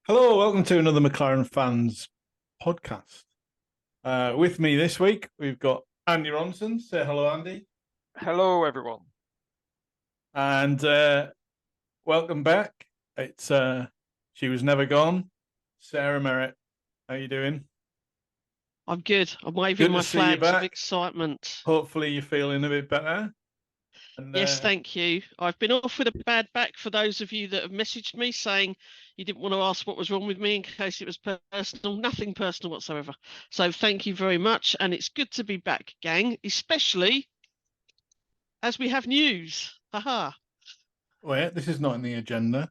Hello, welcome to another McLaren Fans podcast. With me this week, we've got Andy Ronson. Say hello, Andy. Hello, everyone. And welcome back. It's She Was Never Gone, Sarah Merritt. How you doing? I'm good. I'm waving Good to my see you flags of back. excitement. Hopefully you're feeling a bit better. And, Yes, thank you. I've been off with a bad back for those of you that have messaged me saying you didn't want to ask what was wrong with me in case it was personal. Nothing personal whatsoever. So thank you very much. And it's good to be back, gang, especially as we have news. Haha. Wait, this is not in the agenda.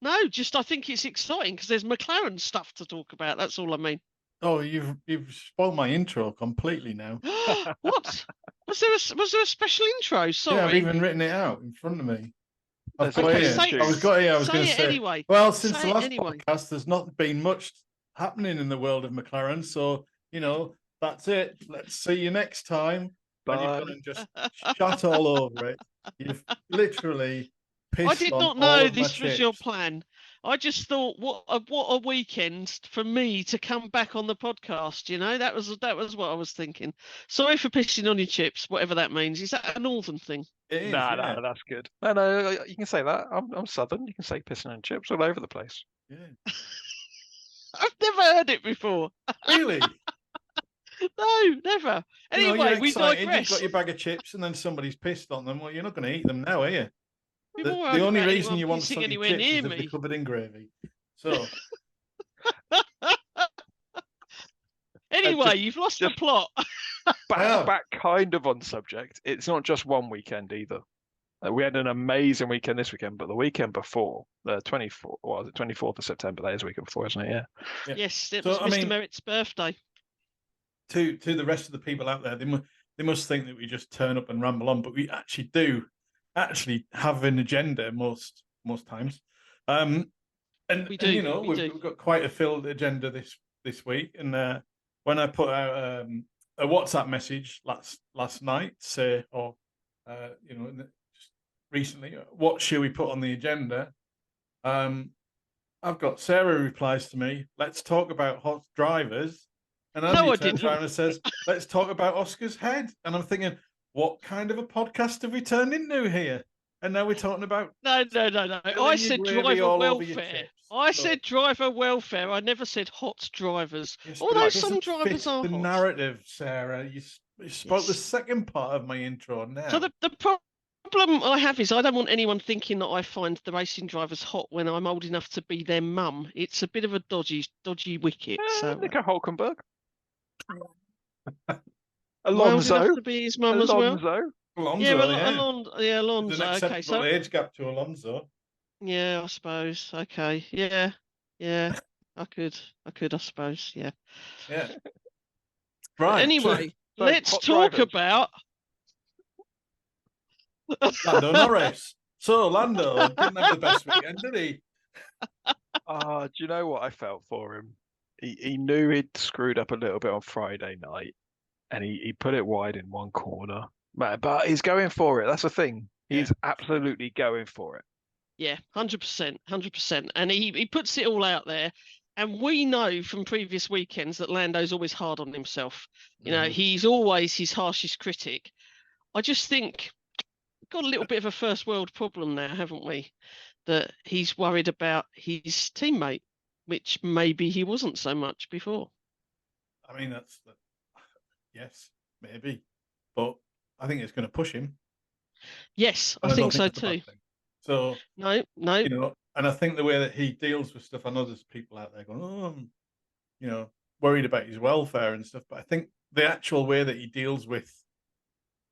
No, just I think it's exciting because there's McLaren stuff to talk about. That's all I mean. Oh, you've spoiled my intro completely now. What? Was there a special intro? Yeah, Sorry. I've even written it out in front of me. I've There's got a it Okay, here. say- I was going to say it say, anyway. well, since Say the it last anyway. podcast, there's not been much happening in the world of McLaren. So, that's it. Let's see you next time. And you've Bye. gone and just shut all over it. You've literally I pissed did on not all know of my this was your chips. plan. I just thought, what a weekend for me to come back on the podcast. You know, that was what I was thinking. Sorry for pissing on your chips, whatever that means. Is that a northern thing? It is, Nah, yeah. nah, that's good. No, you can say that. I'm Southern. You can say pissing and chips all over the place. Yeah. I've never heard it before. Really? No, never. Anyway, You're we excited, you've digress. got your bag of chips and then somebody's pissed on them. Well, you're not going to eat them now, are you? We're The, more the worried only about reason anyone you want pissing soggy anywhere chips near is if they're me. covered in gravy. So, Anyway, you've lost the just- plot. Back kind of on subject. It's not just one weekend either. We had an amazing weekend this weekend, but the weekend before, the 24th, what was it, 24th of September, that is the weekend before, isn't it? Yeah. Yes, it So, was I Mr. mean- Merritt's birthday. to the rest of the people out there, they must think that we just turn up and ramble on, but we actually do have an agenda most times. And We do, and, we do. we've got quite a filled agenda this week. And when I put out a WhatsApp message last night, say, or just recently, what should we put on the agenda? I've got Sarah replies to me, let's talk about hot drivers. And No, Andy I turns didn't. around and says, let's talk about Oscar's head. And I'm thinking, what kind of a podcast have we turned into here? And now we're talking about No. spilling I your said gravy driver all over your welfare. chips. I So, said driver welfare. I never said hot drivers. yes, but Although it some doesn't drivers fit are the hot. narrative, Sarah. You spoke the Yes. second part of my intro now. So the problem I have is I don't want anyone thinking that I find the racing drivers hot when I'm old enough to be their mum. It's a bit of a dodgy wicket. So Nico Hulkenberg. am I old Alonso. enough to be his mum as well? Alonso. Alonso, Alonso. There's an Alonso. Okay, acceptable so age gap to Alonso. yeah, I suppose. Okay, yeah. I could, I suppose. Yeah. Yeah. But Right. anyway, So, let's hot talk drivers. about. Lando Norris. So Lando didn't have the best weekend, did he? Do you know what I felt for him? He knew he'd screwed up a little bit on Friday night, and he put it wide in one corner. But he's going for it. That's the thing. He's absolutely going for it. Yeah, 100%. And he puts it all out there. And we know from previous weekends that Lando's always hard on himself. You know, he's always his harshest critic. I just think we've got a little bit of a first world problem now, haven't we? That he's worried about his teammate, which maybe he wasn't so much before. I mean, yes, maybe, but I think it's going to push him. Yes, And I think don't so it's a bad too. thing. So No. and I think the way that he deals with stuff, I know there's people out there going, oh, I'm, worried about his welfare and stuff. But I think the actual way that he deals with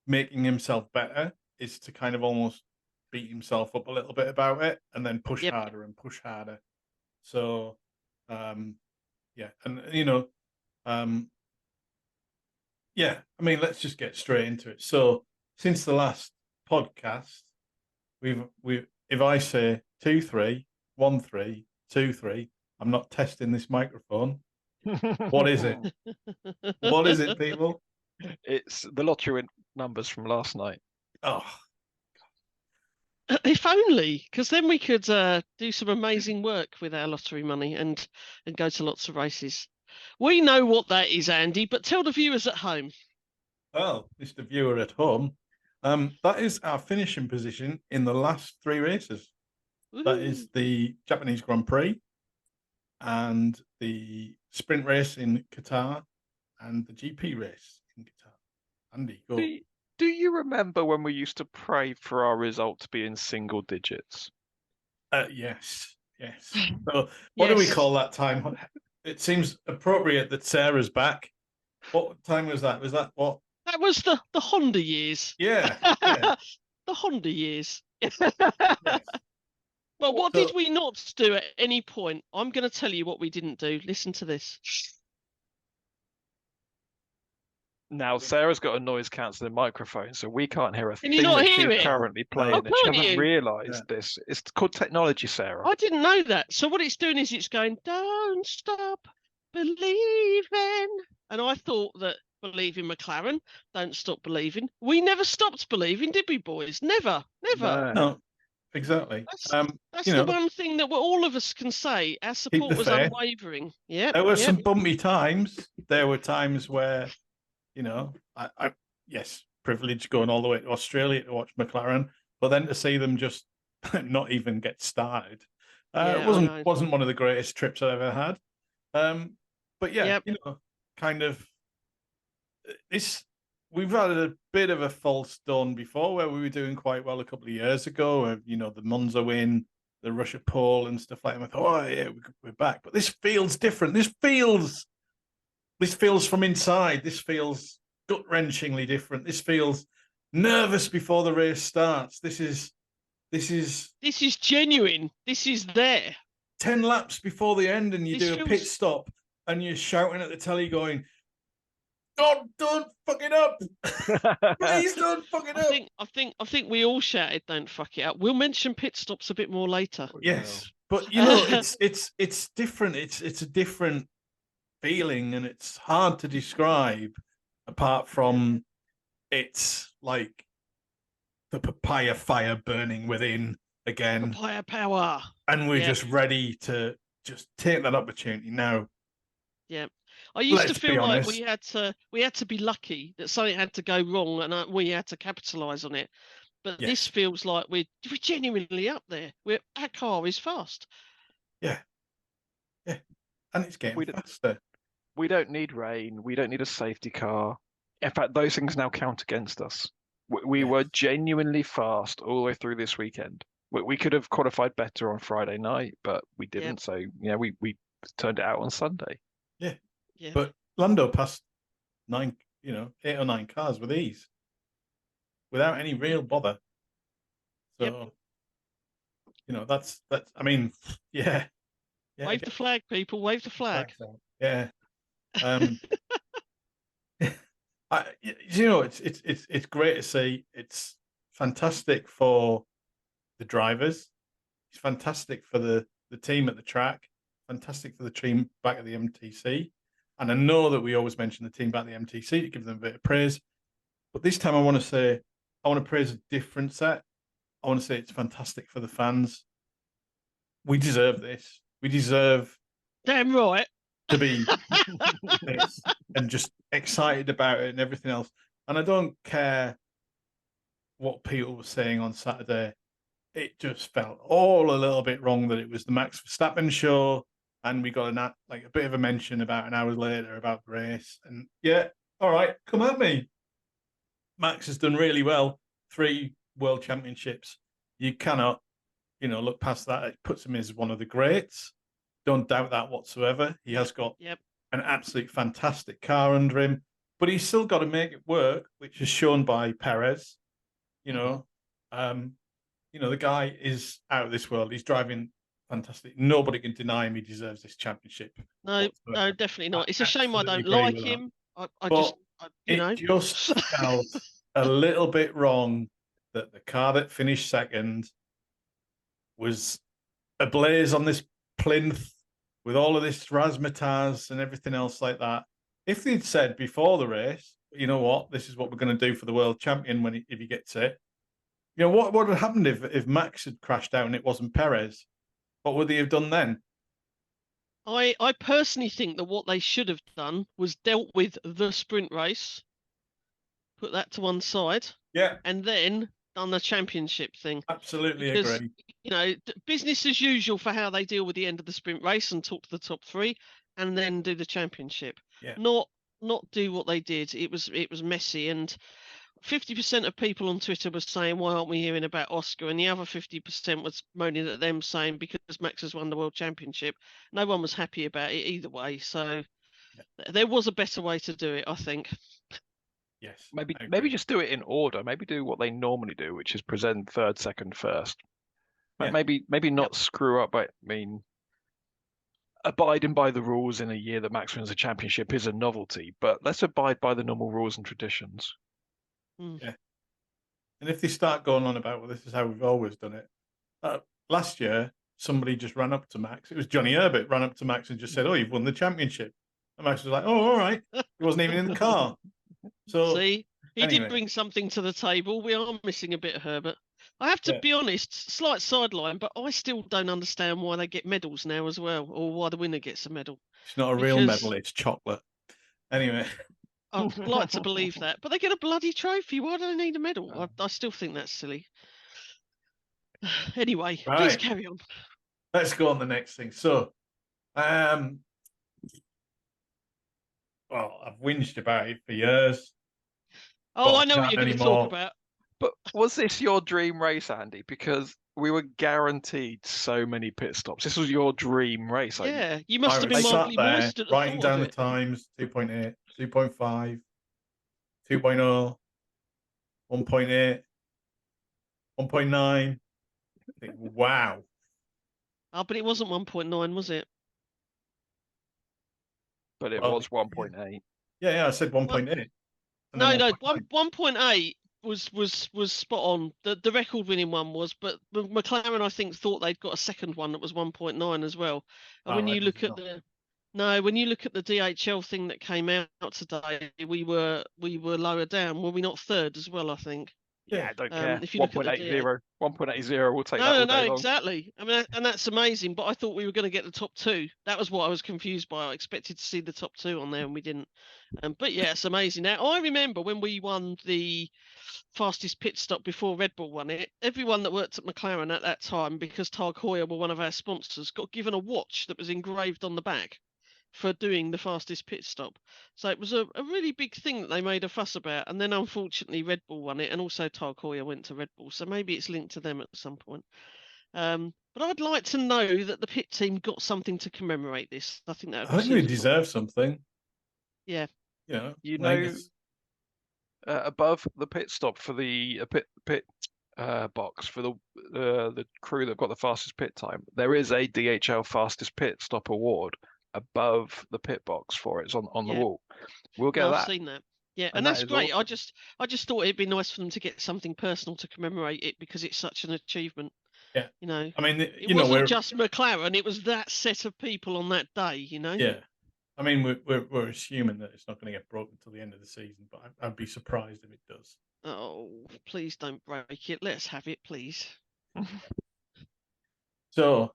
making himself better is to kind of almost beat himself up a little bit about it and then push Yep. harder and push harder. So, yeah. And, yeah, I mean, let's just get straight into it. So since the last podcast, we've if I say 2 3 1 3 2 3, I'm not testing this microphone. What is it? What is it, people? It's the lottery numbers from last night. Oh, If only, because then we could do some amazing work with our lottery money and go to lots of races. We know what that is, Andy, but tell the viewers at home. Well, Mr. Viewer at home, that is our finishing position in the last 3 races. That Woohoo. is the Japanese Grand Prix and the sprint race in Qatar and the GP race in Qatar. Andy, go. Do you remember when we used to pray for our result to be in single digits? Yes. So, what do we Yes. call that time? It seems appropriate that Sarah's back. What time was that? Was that what? That was the Honda years. Yeah. The Honda years. Yes. Well, what So- did we not do at any point? I'm going to tell you what we didn't do. Listen to this. Now, Sarah's got a noise cancelling microphone, so we can't hear a Can you thing not that hear she's it? currently playing. Oh, and she can't hasn't you? realised this. It's called technology, Sarah. I didn't know that. So what it's doing is it's going, don't stop believing. And I thought that believing McLaren, don't stop believing. We never stopped believing, did we, boys? Never. No, exactly. That's you the know, one thing that all of us can say. Our support the was faith. unwavering. Yeah. There were some bumpy times. There were times where, yes, privileged going all the way to Australia to watch McLaren, but then to see them just not even get started, Yeah, I wasn't know. wasn't one of the greatest trips I've ever had. But yeah, Yep. kind of this. We've had a bit of a false dawn before where we were doing quite well a couple of years ago. The Monza win, the Russia pole, and stuff like that. I thought, oh yeah, we're back. But this feels different. This feels from inside. This feels gut-wrenchingly different. This feels nervous before the race starts. This is genuine. This is there. 10 laps before the end, and you This do a pit feels- stop, and you're shouting at the telly, going, "God, don't fuck it up! Please don't fuck it up!" I think we all shouted, "Don't fuck it up." We'll mention pit stops a bit more later. Yes, but it's different. It's a different feeling, and it's hard to describe. Apart from it's like the papaya fire burning within again, Papaya power. and we're Yeah. just ready to just take that opportunity now. Yeah, I used Let's to be feel like honest. we had to be lucky that something had to go wrong and we had to capitalise on it. But this Yes. feels like we're genuinely up there. Our car is fast. Yeah, and it's getting We don't- faster. We don't need rain. We don't need a safety car. In fact, those things now count against us. We were Yes. genuinely fast all the way through this weekend. We could have qualified better on Friday night, but we didn't. So, we turned it out on Sunday. Yeah, But Lando passed 8 or 9 cars with ease, without any real bother. So, that's. I mean, yeah. wave the flag, people. Wave the flag. Yeah. It's great to see. It's fantastic for the drivers. It's fantastic for the team at the track. Fantastic for the team back at the MTC. And I know that we always mention the team back at the MTC to give them a bit of praise. But this time I want to praise a different set. I want to say it's fantastic for the fans. We deserve this. We deserve Damn right. to be this and just excited about it and everything else. And I don't care what people were saying on Saturday. It just felt all a little bit wrong that it was the Max Verstappen show, and we got a bit of a mention about an hour later about the race. And yeah, all right, come at me. Max has done really well. 3 world championships. You cannot, look past that. It puts him as one of the greats. Don't doubt that whatsoever. He has got an absolute fantastic car under him, but he's still got to make it work, which is shown by Perez. The guy is out of this world. He's driving fantastic. Nobody can deny him. He deserves this championship. No, whatsoever. definitely not. It's a I shame I don't absolutely agree like with him. I But just, just felt a little bit wrong that the car that finished second was ablaze on this plinth with all of this razzmatazz and everything else like that. If they'd said before the race, you know what, this is what we're going to do for the world champion if he gets it, You know, what would have happened if Max had crashed out and it wasn't Perez? What would they have done then? I personally think that what they should have done was dealt with the sprint race, put that to one side, Yeah, and then done the championship thing. absolutely Because, agree. you know, business as usual for how they deal with the end of the sprint race and talk to the top three, and then do the championship. Yeah. Not do what they did. It was messy, and 50% of people on Twitter were saying, "Why aren't we hearing about Oscar?" And the other 50% was moaning at them, saying because Max has won the world championship. No one was happy about it either way. So there was a better way to do it, I think. Yes. Maybe just do it in order. Maybe do what they normally do, which is present third, second, first. Yeah. Maybe not screw up. But I mean, abiding by the rules in a year that Max wins a championship is a novelty. But let's abide by the normal rules and traditions. Yeah. And if they start going on about, well, this is how we've always done it. Last year, somebody just ran up to Max. It was Johnny Herbert ran up to Max and just said, "Oh, you've won the championship." And Max was like, "Oh, all right." He wasn't even in the car. So See, he anyway. did bring something to the table. We are missing a bit of Herbert. I have to be honest, slight sideline, but I still don't understand why they get medals now as well, or why the winner gets a medal. It's not a real medal, it's chocolate. Anyway. I'd like to believe that, but they get a bloody trophy. Why do they need a medal? I still think that's silly. Anyway, please carry on. Let's go on the next thing. So, well, I've whinged about it for years. Oh, I know what you're going to talk about. But was this your dream race, Andy? Because we were guaranteed so many pit stops. This was your dream race. Yeah, you must have been mildly moist at the writing down the times: 2.8, 2.5, 2.0, 1.8, 1.9. Wow. Oh, but it wasn't 1.9, was it? But it was 1.8. Yeah, I said 1.8. No, 1.8 was spot on. The record winning one was, but McLaren I think thought they'd got a second one that was 1.9 as well. And when you look at the DHL thing that came out today, we were lower down. Were we not third as well? I think. Yeah, I don't care. If you 1.80, 1.80, we'll take that all day long. Exactly. I mean, and that's amazing. But I thought we were going to get the top two. That was what I was confused by. I expected to see the top two on there, and we didn't. But yeah, it's amazing. Now I remember when we won the fastest pit stop before Red Bull won it. Everyone that worked at McLaren at that time, because Tag Heuer were one of our sponsors, got given a watch that was engraved on the back for doing the fastest pit stop. So it was a really big thing that they made a fuss about. And then unfortunately Red Bull won it, and also Tag Heuer went to Red Bull. So maybe it's linked to them at some point. But I'd like to know that the pit team got something to commemorate this. I think that would they deserve something. Yeah. Above the pit stop for the pit box for the crew that got the fastest pit time, there is a DHL fastest pit stop award above the pit box for it. It's on the wall. We'll get that. I've seen that. Yeah, and that's great. Awesome. I just thought it'd be nice for them to get something personal to commemorate it, because it's such an achievement. Yeah. I mean, it wasn't just McLaren, it was that set of people on that day, Yeah. I mean, we're assuming that it's not going to get broken until the end of the season, but I'd be surprised if it does. Oh, please don't break it. Let's have it, please. So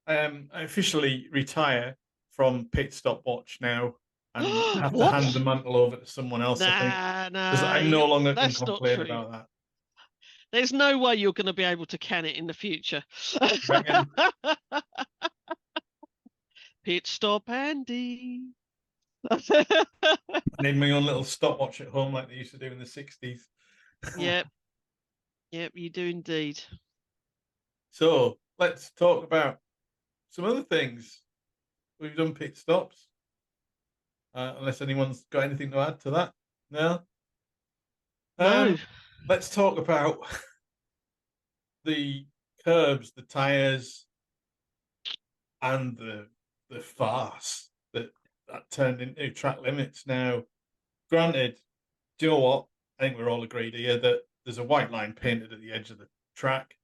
I officially retire from pit stop watch now and have to hand the mantle over to someone else. I think, because I no longer can complain about that. There's no way you're going to be able to can it in the future. Pit stop, Andy. I need my own little stopwatch at home like they used to do in the 60s. Yep, you do indeed. So let's talk about some other things. We've done pit stops. Unless anyone's got anything to add to that. No? No. Let's talk about the curbs, the tyres, and the farce that turned into track limits. Now, granted, do you know what? I think we're all agreed here that there's a white line painted at the edge of the track.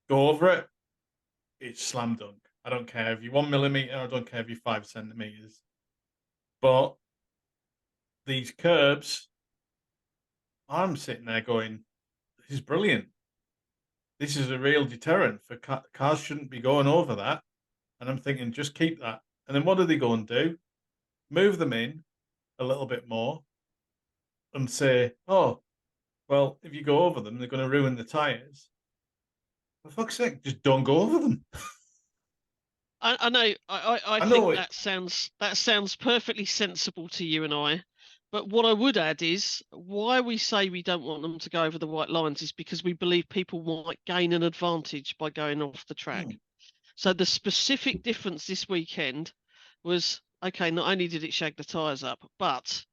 Go over it, it's slam dunk. I don't care if you're 1 millimeter, I don't care if you're 5 centimeters. But these curbs, I'm sitting there going, this is brilliant. This is a real deterrent for cars shouldn't be going over that. And I'm thinking, just keep that. And then what do they go and do? Move them in a little bit more and say, oh, well, if you go over them, they're going to ruin the tyres. For fuck's sake, just don't go over them. I know. I know think that sounds perfectly sensible to you and I. But what I would add is why we say we don't want them to go over the white lines is because we believe people might gain an advantage by going off the track. So the specific difference this weekend was, okay, not only did it shag the tyres up, but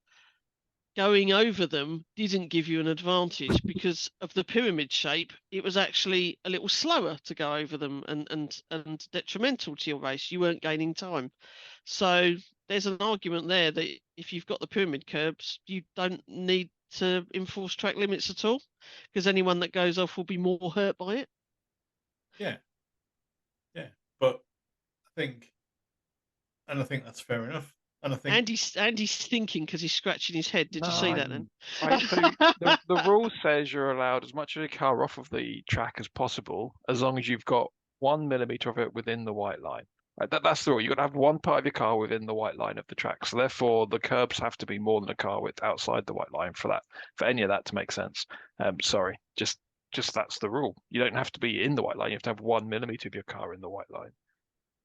going over them didn't give you an advantage because of the pyramid shape. It was actually a little slower to go over them and detrimental to your race. You weren't gaining time. So there's an argument there that if you've got the pyramid curbs, you don't need to enforce track limits at all because anyone that goes off will be more hurt by it. Yeah. But I think that's fair enough. And I think Andy's thinking because he's scratching his head. Did you see that then? Right, so the rule says you're allowed as much of your car off of the track as possible, as long as you've got 1 millimeter of it within the white line. Right, that's the rule. You've got to have one part of your car within the white line of the track. So therefore, the curbs have to be more than a car width outside the white line for any of that to make sense. Sorry, just that's the rule. You don't have to be in the white line. You have to have 1 millimeter of your car in the white line.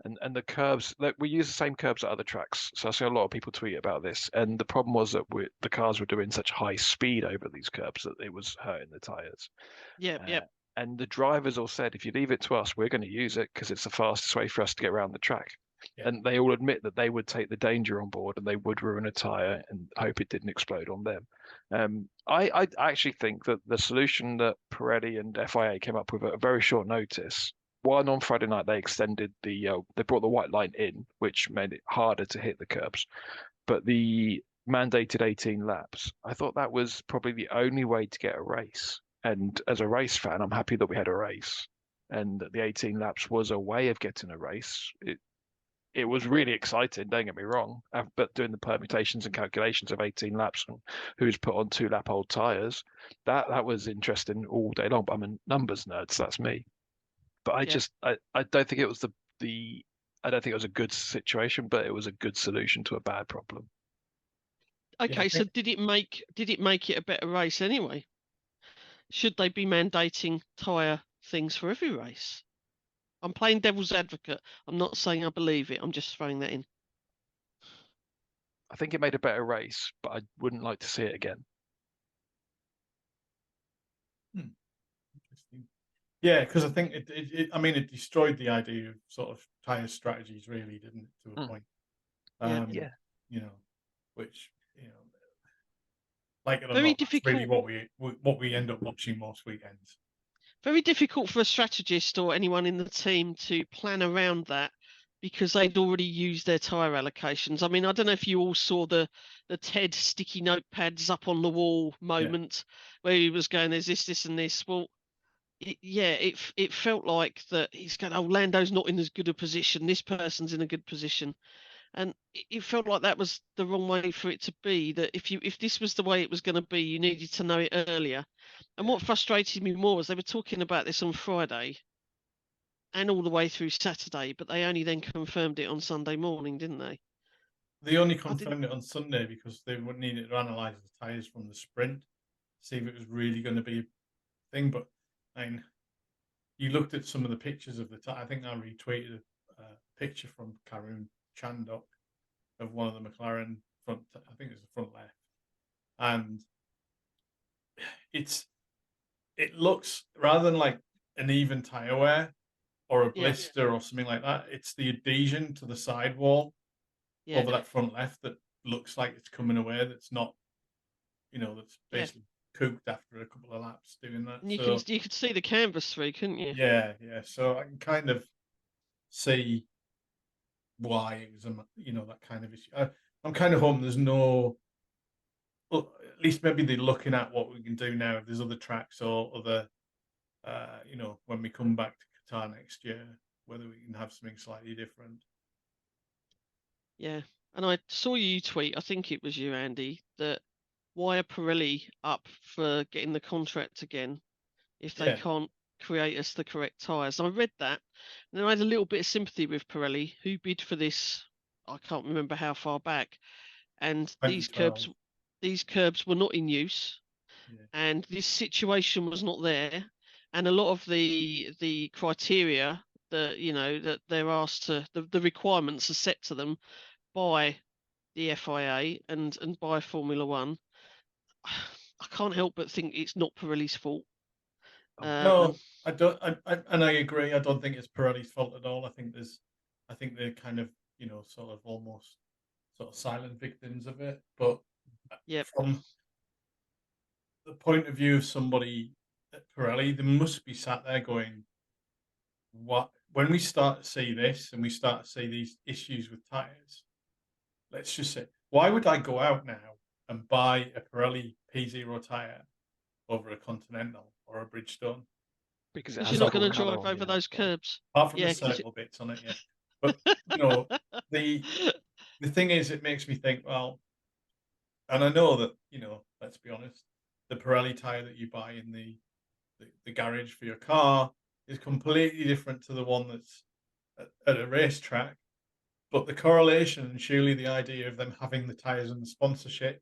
And the curbs, like, we use the same curbs at other tracks. So I see a lot of people tweet about this. And the problem was that the cars were doing such high speed over these curbs that it was hurting the tyres. Yeah. And the drivers all said, if you leave it to us, we're going to use it because it's the fastest way for us to get around the track. Yeah. And they all admit that they would take the danger on board and they would ruin a tyre and hope it didn't explode on them. I actually think that the solution that Pirelli and FIA came up with at a very short notice, one, on Friday night, they extended they brought the white line in, which made it harder to hit the curbs. But the mandated 18 laps, I thought that was probably the only way to get a race. And as a race fan, I'm happy that we had a race and that the 18 laps was a way of getting a race. It was really exciting, don't get me wrong, but doing the permutations and calculations of 18 laps and who's put on 2-lap-old tyres, that was interesting all day long. But I'm a numbers nerd, so that's me. But I don't think it was I don't think it was a good situation, but it was a good solution to a bad problem. Okay, so did it make it a better race anyway? Should they be mandating tyre things for every race? I'm playing devil's advocate. I'm not saying I believe it. I'm just throwing that in. I think it made a better race, but I wouldn't like to see it again. Interesting. Yeah, because I think it destroyed the idea of sort of tyre strategies, really, didn't it, to a point? Yeah. Which like it or Very not, difficult. that's really what we end up watching most weekends. Very difficult for a strategist or anyone in the team to plan around that because they'd already used their tyre allocations. I mean, I don't know if you all saw the Ted sticky notepads up on the wall moment where he was going, there's this and this. Well, it felt like that he's going, oh, Lando's not in as good a position. This person's in a good position. And it felt like that was the wrong way for it to be, that if this was the way it was going to be, you needed to know it earlier. And what frustrated me more was they were talking about this on Friday and all the way through Saturday, but they only then confirmed it on Sunday morning, didn't they? They only confirmed it on Sunday because they would needed to analyse the tyres from the sprint, see if it was really going to be a thing. But I mean, you looked at some of the pictures of the tyre. I think I retweeted a picture from Karun Chandok of one of the McLaren front. I think it was the front left, and it looks, rather than like an even tyre wear or a blister or something like that, it's the adhesion to the sidewall over that front left that looks like it's coming away. That's not, that's basically cooked after a couple of laps doing that. And you could see the canvas through, couldn't you? Yeah. So I can kind of see why it was that kind of issue. I'm kind of hoping there's no, well, at least maybe they're looking at what we can do now if there's other tracks or other when we come back to Qatar next year, whether we can have something slightly different. Yeah, and I saw you tweet, I think it was you, Andy, that why are Pirelli up for getting the contract again if they can't create us the correct tyres. I read that, and then I had a little bit of sympathy with Pirelli, who bid for this. I can't remember how far back, and these 2012. curbs were not in use, and this situation was not there, and a lot of the criteria that that they're asked to, the requirements are set to them by the FIA and by Formula One. I can't help but think it's not Pirelli's fault. No, I don't. And I agree. I don't think it's Pirelli's fault at all. I think they're kind of sort of almost sort of silent victims of it. But from the point of view of somebody at Pirelli, they must be sat there going, "What?" When we start to see this and we start to see these issues with tires, let's just say, why would I go out now and buy a Pirelli P0 tire over a Continental or a Bridgestone? Because you're not going to drive over those curbs. Apart from the circle bits on it, yeah. But the thing is, it makes me think, well, and I know that let's be honest, the Pirelli tire that you buy in the garage for your car is completely different to the one that's at a racetrack. But the correlation and surely the idea of them having the tires and the sponsorship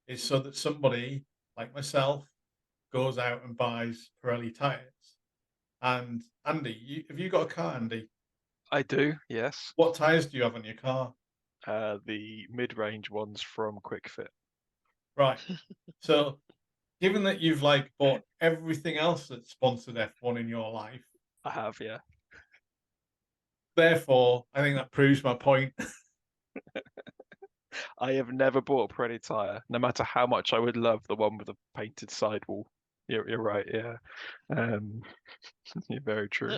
is so that somebody like myself goes out and buys Pirelli tires. And Andy, have you got a car, Andy? I do, yes. What tires do you have on your car? The mid-range ones from Quick Fit. Right. So, given that you've bought everything else that's sponsored F1 in your life, I have, yeah. Therefore, I think that proves my point. I have never bought a Pirelli tire, no matter how much I would love the one with the painted sidewall. You're right, yeah. You're very true.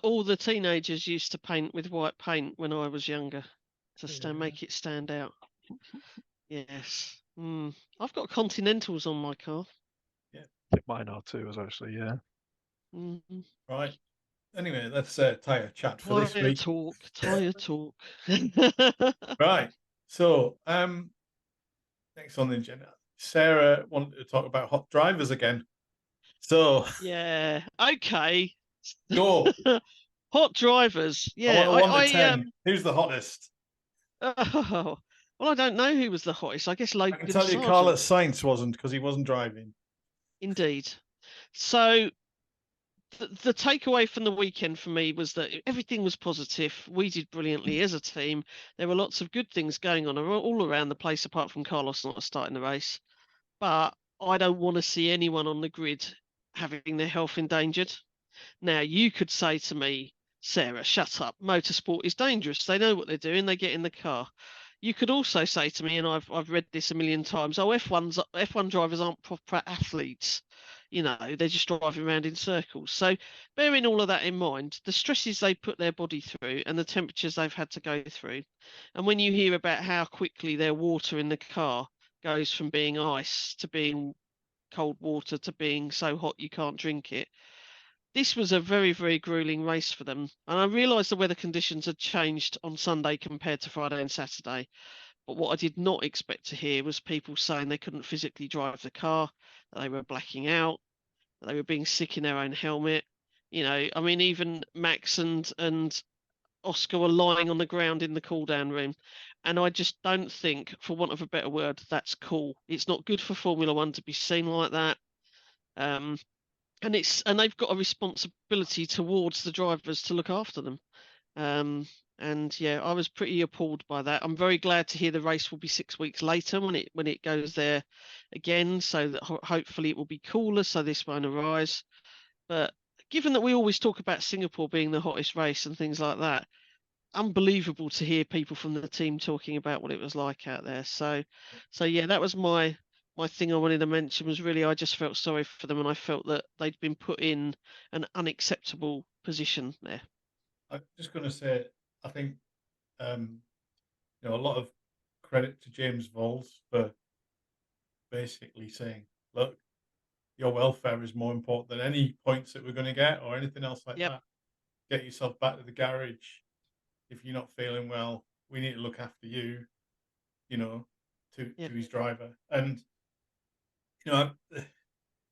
All the teenagers used to paint with white paint when I was younger to make it stand out. Yes. I've got Continentals on my car. Yeah, mine are too, actually, yeah. Mm-hmm. Right. Anyway, that's tyre chat for this week. Tyre talk. Right. So, next on the agenda, Sarah wanted to talk about hot drivers again. So, yeah, okay. Go. Hot drivers. Yeah, I want a 1 to 10. Who's the hottest? Oh, well, I don't know who was the hottest. I guess Logan I can tell you, Sargent. Carlos Sainz wasn't because he wasn't driving. Indeed. So the takeaway from the weekend for me was that everything was positive. We did brilliantly as a team. There were lots of good things going on all around the place, apart from Carlos not starting the race. But I don't want to see anyone on the grid having their health endangered. Now, you could say to me, Sarah, shut up. Motorsport is dangerous. They know what they're doing. They get in the car. You could also say to me, and I've read this a million times, oh, F1 drivers aren't proper athletes. They're just driving around in circles. So bearing all of that in mind, the stresses they put their body through and the temperatures they've had to go through. And when you hear about how quickly their water in the car goes from being ice to being cold water to being so hot you can't drink it, this was a very, very grueling race for them. And I realised the weather conditions had changed on Sunday compared to Friday and Saturday. But what I did not expect to hear was people saying they couldn't physically drive the car, that they were blacking out, that they were being sick in their own helmet. Even Max and Oscar were lying on the ground in the cool-down room. And I just don't think, for want of a better word, that's cool. It's not good for Formula One to be seen like that. And they've got a responsibility towards the drivers to look after them. I was pretty appalled by that. I'm very glad to hear the race will be 6 weeks later when it goes there again, so that hopefully it will be cooler, so this won't arise. But given that we always talk about Singapore being the hottest race and things like that, unbelievable to hear people from the team talking about what it was like out there. So yeah, that was my thing I wanted to mention. Was really, I just felt sorry for them, and I felt that they'd been put in an unacceptable position there. I'm just going to say, I think a lot of credit to James Vols for basically saying, look, your welfare is more important than any points that we're going to get or anything else like that. Get yourself back to the garage. If you're not feeling well, we need to look after you, to his driver. And,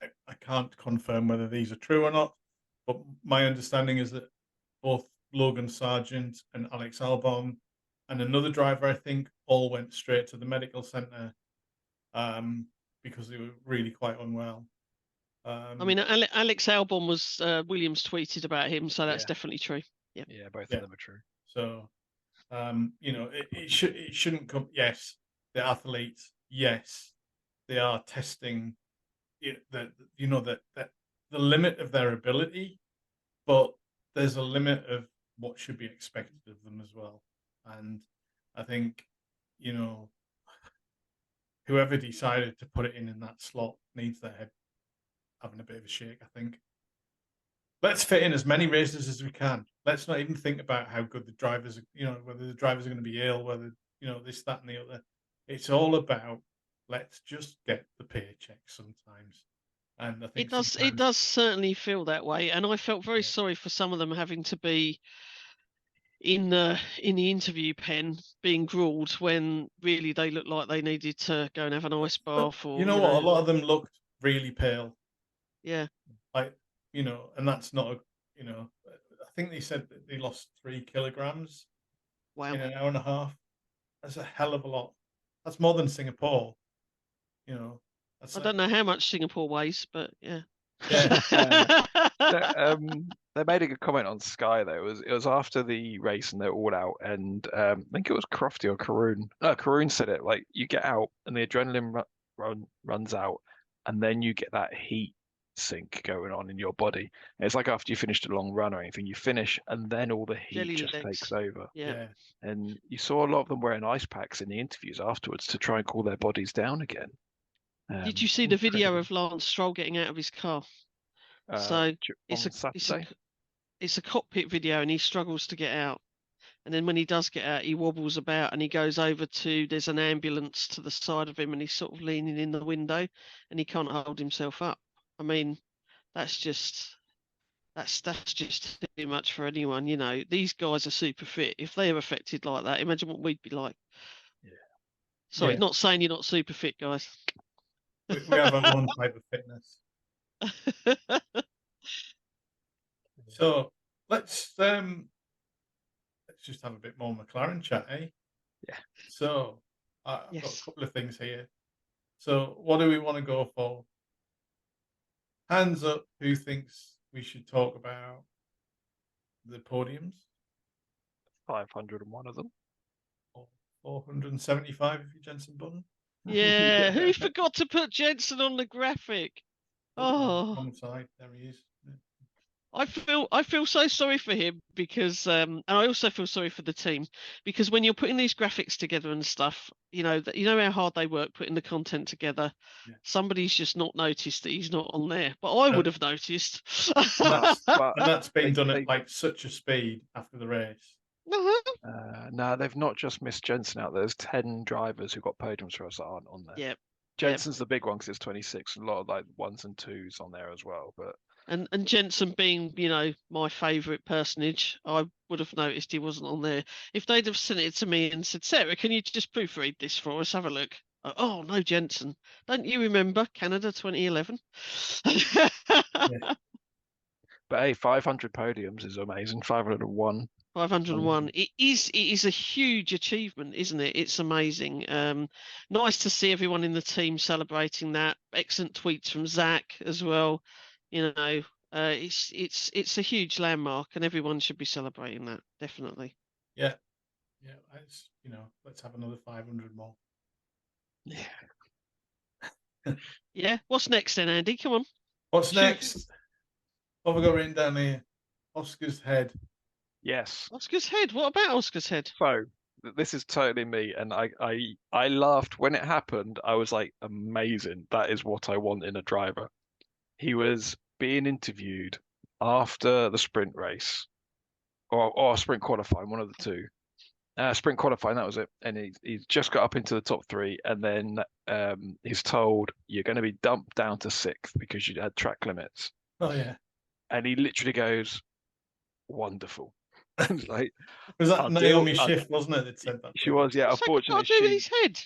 I can't confirm whether these are true or not, but my understanding is that both Logan Sargent and Alex Albon and another driver, I think, all went straight to the medical centre because they were really quite unwell. I mean, Alex Albon was Williams tweeted about him, so that's Yeah. definitely true. Yeah, both of them are true. So, it shouldn't come. Yes, the athletes. Yes, they are testing that the limit of their ability, but there's a limit of what should be expected of them as well. And I think, whoever decided to put it in that slot needs their head having a bit of a shake, I think. Let's fit in as many races as we can. Let's not even think about how good the drivers are, whether the drivers are going to be ill, whether, this, that, and the other. It's all about, let's just get the paycheck sometimes. And I think it does certainly feel that way. And I felt very sorry for some of them having to be in the interview pen being grilled when really they looked like they needed to go and have an ice bath. Or you know what, a lot of them looked really pale. Yeah. And that's not I think they said that they lost 3 kilograms Wow. in an hour and a half. That's a hell of a lot. That's more than Singapore. I don't know how much Singapore weighs, but yeah. They made a good comment on Sky though. It was after the race and they're all out, and I think it was Crofty or Karoon. No, Karoon said it. Like, you get out and the adrenaline runs out, and then you get that heat sink going on in your body. And it's like after you finished a long run or anything, you finish and then all the heat Jelly just legs. takes over. Yeah. And you saw a lot of them wearing ice packs in the interviews afterwards to try and cool their bodies down again. Did you see the video of Lance Stroll getting out of his car? So it's a cockpit video, and he struggles to get out. And then when he does get out, he wobbles about and he goes over to, there's an ambulance to the side of him, and he's sort of leaning in the window and he can't hold himself up. I mean, that's just too much for anyone. These guys are super fit. If they're affected like that, imagine what we'd be like. Yeah. Sorry, not saying you're not super fit, guys. We have our own type of fitness. So let's just have a bit more McLaren chat, eh? Yeah. So I've got a couple of things here. So what do we want to go for? Hands up, who thinks we should talk about the podiums? 501 of them. Or 475 if you're Jensen Button. Yeah, who forgot to put Jensen on the graphic? Wrong side, there he is. I feel so sorry for him because, and I also feel sorry for the team, because when you're putting these graphics together and stuff, you know how hard they work putting the content together. Yeah. Somebody's just not noticed that he's not on there, but I would have noticed. And that's been done at like such a speed after the race. No, they've not just missed Jensen out. There's 10 drivers who got podiums for us that aren't on there. Yeah, Jensen's the big one because it's 26. A lot of like 1s and 2s on there as well, but. And Jensen being, my favourite personage, I would have noticed he wasn't on there. If they'd have sent it to me and said, Sarah, can you just proofread this for us? Have a look. Oh, no, Jensen. Don't you remember Canada 2011? Yeah. But hey, 500 podiums is amazing. 501. 501. It is a huge achievement, isn't it? It's amazing. Nice to see everyone in the team celebrating that. Excellent tweets from Zach as well. It's a huge landmark, and everyone should be celebrating that. Definitely. Yeah. It's let's have another 500 more. Yeah. Yeah. What's next then, Andy? Come on. What's next? What have we got written down here? Oscar's head. Yes. Oscar's head. What about Oscar's head? So this is totally me, and I laughed when it happened. I was like, amazing. That is what I want in a driver. He was being interviewed after the sprint race, or sprint qualifying, one of the two. Sprint qualifying, that was it. And he's just got up into the top 3, and then he's told, you're going to be dumped down to 6th because you had track limits. Oh, yeah. And he literally goes, wonderful. Like, was that Naomi Schiff, wasn't it, that said that? She was, yeah. Unfortunately, his head.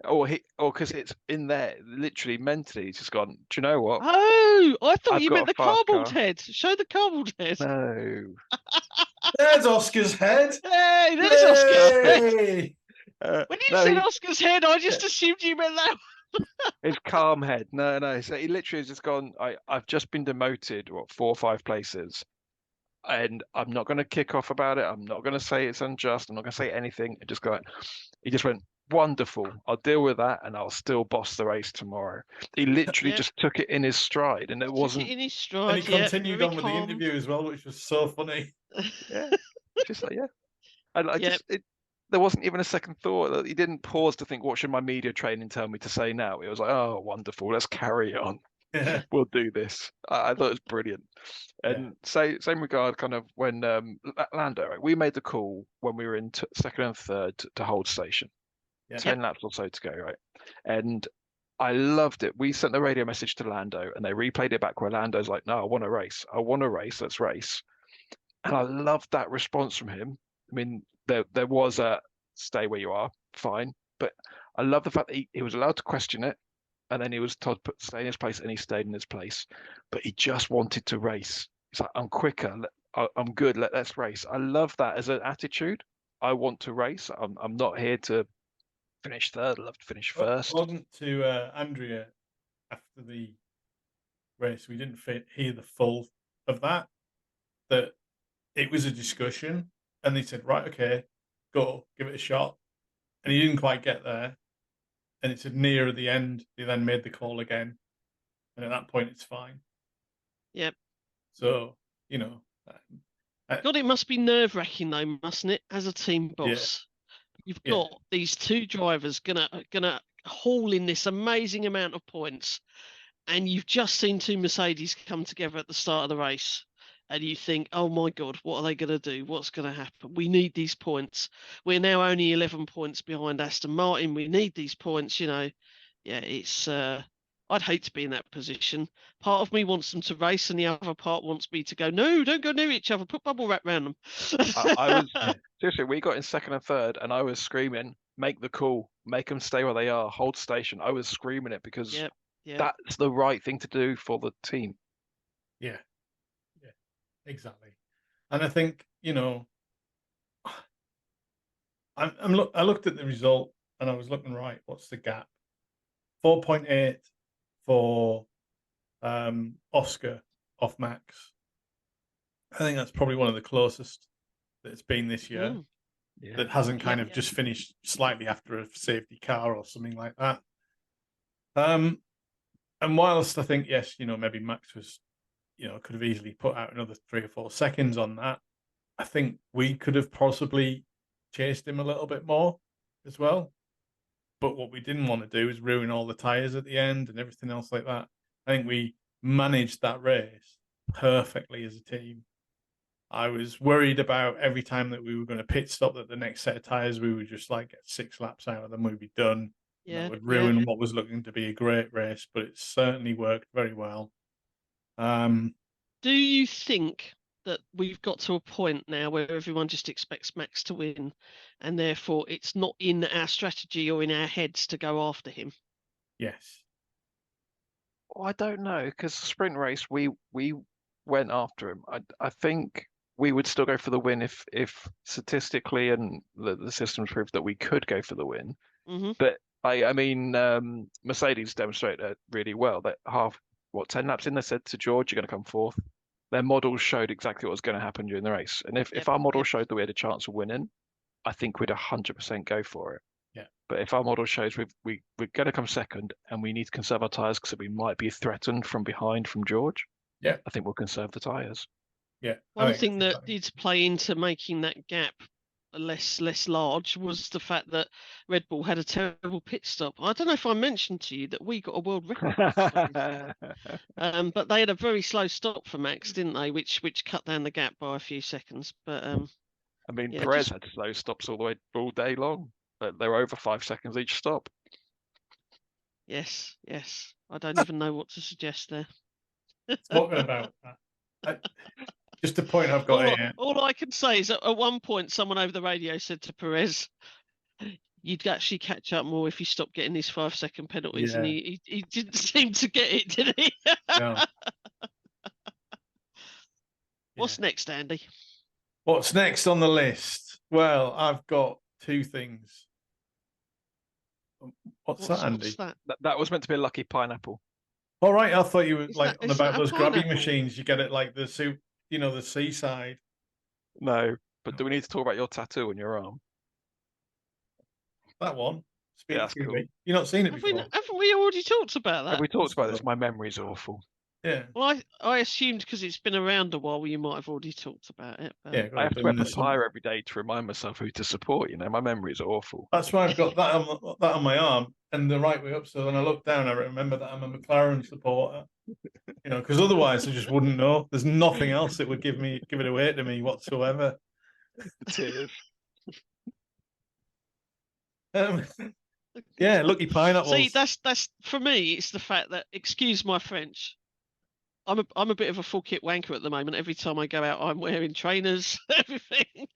or because it's in there, literally mentally, he's just gone. Do you know what? Oh, I thought I've you got meant a the fast cardboard car. head. Show the cardboard head. No. There's Oscar's head. Hey, there's Oscar's head. Yay! When you No, said Oscar's head, I just assumed you meant that. it's calm head. No. So he literally has just gone. I've just been demoted, 4 or 5 places, and I'm not going to kick off about it. I'm not going to say it's unjust. I'm not going to say anything. He just went, wonderful. I'll deal with that, and I'll still boss the race tomorrow. He literally Yeah. just took it in his stride, and it Took wasn't. it in his And stride. he Yeah, continued very on with the calm. interview as well, which was so funny. Yeah, just like yeah. And I Yep. just there wasn't even a second thought. He didn't pause to think, what should my media training tell me to say now? It was like, oh, wonderful. Let's carry on. Yeah. We'll do this. I thought it was brilliant. And same regard, kind of when Lando, right, we made the call when we were in second and third to hold station. Yeah. 10 laps or so to go, right? And I loved it. We sent the radio message to Lando, and they replayed it back where Lando's like, no, I want to race. I want to race. Let's race. And I loved that response from him. I mean, there was a stay where you are, fine. But I love the fact that he was allowed to question it, and then he was told to stay in his place, and he stayed in his place. But he just wanted to race. He's like, I'm quicker. I'm good. Let's race. I love that as an attitude. I want to race. I'm not here to finish third. I'd love to finish first. According to Andrea, after the race, we didn't hear the full of that. That it was a discussion, and they said, right, okay, go, give it a shot. And he didn't quite get there. And it said near the end, they then made the call again. And at that point, it's fine. Yep. So, you know. God, it must be nerve-wracking though, mustn't it? As a team boss, you've got these two drivers gonna haul in this amazing amount of points, and you've just seen two Mercedes come together at the start of the race, and you think, oh my God, what are they going to do? What's going to happen? We need these points. We're now only 11 points behind Aston Martin. We need these points, Yeah, it's. I'd hate to be in that position. Part of me wants them to race, and the other part wants me to go, no, don't go near each other. Put bubble wrap around them. I was seriously, we got in second and third, and I was screaming, make the call, make them stay where they are, hold station. I was screaming it because that's the right thing to do for the team. Yeah, exactly. And I think, I looked at the result, and I was looking, right, what's the gap? 4.8 for Oscar off Max. I think that's probably one of the closest that it's been this year. That hasn't kind of just finished slightly after a safety car or something like that. And whilst I think, yes, maybe Max was, could have easily put out another 3 or 4 seconds on that, I think we could have possibly chased him a little bit more as well. But what we didn't want to do is ruin all the tyres at the end and everything else like that. I think we managed that race perfectly as a team. I was worried about every time that we were going to pit stop that the next set of tyres, we would just like get 6 laps out of them, we'd be done. That would ruin what was looking to be a great race, but it certainly worked very well. Do you think that we've got to a point now where everyone just expects Max to win, and therefore it's not in our strategy or in our heads to go after him? Yes. Well, I don't know, because sprint race we went after him. I think we would still go for the win if statistically and the systems proved that we could go for the win. But I mean, Mercedes demonstrated it really well. That 10 laps in, they said to George, you're going to come fourth. Their models showed exactly what was going to happen during the race. And if our model showed that we had a chance of winning, I think we'd 100% go for it. Yeah. But if our model shows we're going to come second and we need to conserve our tyres because we might be threatened from behind from George, I think we'll conserve the tyres. Yeah. One thing that did play into making that gap less large was the fact that Red Bull had a terrible pit stop. I don't know if I mentioned to you that we got a world record. But they had a very slow stop for Max, didn't they? Which cut down the gap by a few seconds. But I mean, Perez had slow stops all day long, but they were over 5 seconds each stop. Yes. I don't even know what to suggest there. Talking about that. Just a point I've got here. All I can say is that at one point, someone over the radio said to Perez, you'd actually catch up more if you stopped getting these 5-second penalties, and Yeah. he didn't seem to get it, did he? No. What's Yeah. next, Andy? What's next on the list? Well, I've got two things. What's that, Andy? What's that? That was meant to be a lucky pineapple. All right, I thought you were Is like that- on is about that a those grabby pineapple? machines. You get it like the soup, the seaside. No, but do we need to talk about your tattoo on your arm? That one. Speak Yeah, that's through cool. me. You've not seen it Haven't before. we already talked about Have that? we talked about That's this? My memory's awful. Yeah. Well, I assumed because it's been around a while, you might have already talked about it. But... Yeah. I have got to wear it in the summer. papaya every day to remind myself who to support. My memory's awful. That's why I've got that on my arm and the right way up. So when I look down, I remember that I'm a McLaren supporter. Because otherwise I just wouldn't know. There's nothing else that would give it away to me whatsoever. The tears. Yeah, lucky pineapples. See, that's for me. It's the fact that, excuse my French, I'm a bit of a full kit wanker at the moment. Every time I go out, I'm wearing trainers, everything.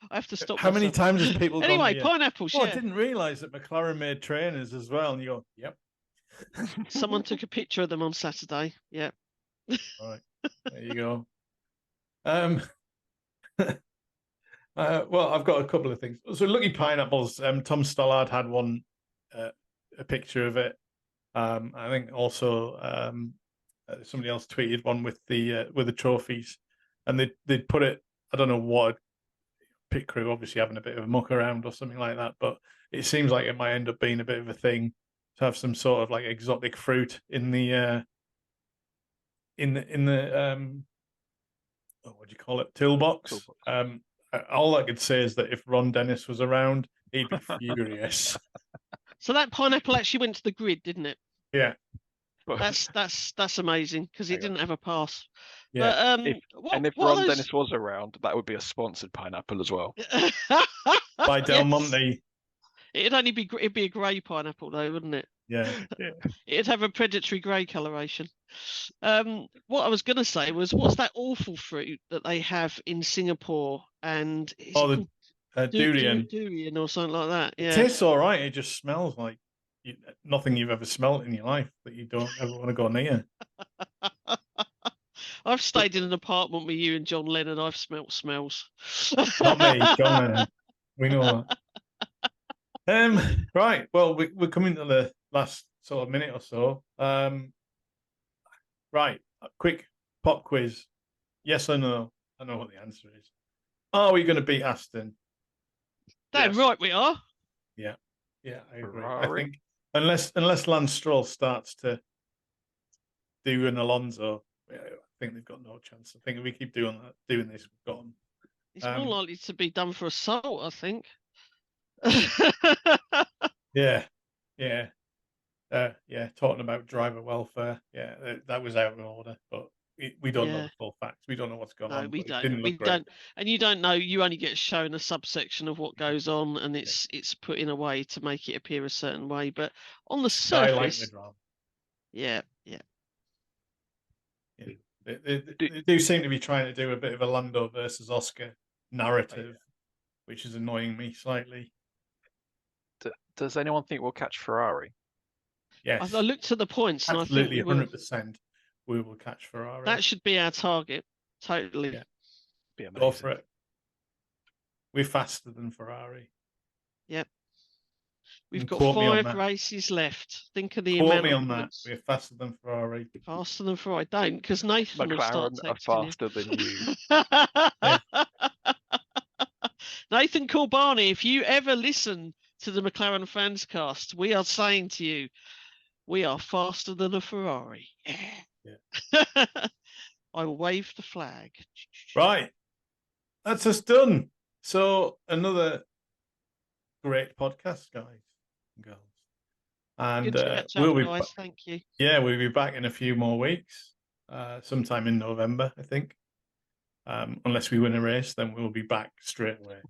I have to stop. How many myself. times has people gone Anyway, to you, pineapples. "Oh, I Yeah, didn't realise that McLaren made trainers as well." And you go, "Yep." someone took a picture of them on Saturday. Yeah. All right, there you go. Well, I've got a couple of things. So, lucky pineapples. Tom Stollard had one, a picture of it. I think also somebody else tweeted one with the trophies, and they'd put it. I don't know what pit crew, obviously having a bit of a muck around or something like that, but it seems like it might end up being a bit of a thing to have some sort of like exotic fruit in the what do you call it, toolbox. All I could say is that if Ron Dennis was around, he'd be furious. So that pineapple actually went to the grid, didn't it? Yeah. That's amazing because he didn't have a pass. Yeah. But if Ron Dennis was around, that would be a sponsored pineapple as well. By Del Yes. Monte. It'd be a grey pineapple though, wouldn't it? Yeah. It'd have a predatory grey coloration. What I was going to say was, what's that awful fruit that they have in Singapore? And the durian. Durian or something like that. Yeah. It tastes all right. It just smells like nothing you've ever smelled in your life that you don't ever want to go near. I've stayed in an apartment with you and John Lennon. I've smelt smells. Not me, John Lennon. We know that. Right. Well, we're coming to the last sort of minute or so. Right. A quick pop quiz. Yes or no? I know what the answer is. Are we going to beat Aston? Damn right we are. Yeah. Yeah, I agree. Ferrari. I think unless Lance Stroll starts to do an Alonso, I think they've got no chance. I think if we keep doing this, we've got them. It's more likely to be done for assault, I think. Yeah. Talking about driver welfare. Yeah, that was out of order, but we don't know the full facts. We don't know what's going on. We don't. And you don't know. You only get shown a subsection of what goes on, and it's put in a way to make it appear a certain way. But on the surface, I like the drama. Yeah. They do seem to be trying to do a bit of a Lando versus Oscar narrative, which is annoying me slightly. Does anyone think we'll catch Ferrari? Yes. I looked at the points, absolutely, and I think 100%. We will catch Ferrari. That should be our target. Totally. Yeah. Be amazing. Go for it. We're faster than Ferrari. Yep. We've got Quote me on 5 that. races left. Think of the Quote amount me of on that. points. We're faster than Ferrari. Faster than Ferrari. Don't, because Nathan will start McLaren are texting faster than you. Nathan Corbani, if you ever listen to the McLaren fans cast, we are saying to you, we are faster than a Ferrari. Yeah. I wave the flag. Right. That's us done. So another great podcast, guys and girls. And Good to catch up, we'll be guys. Thank you. Yeah, we'll be back in a few more weeks. Sometime in November, I think. Unless we win a race, then we'll be back straight away.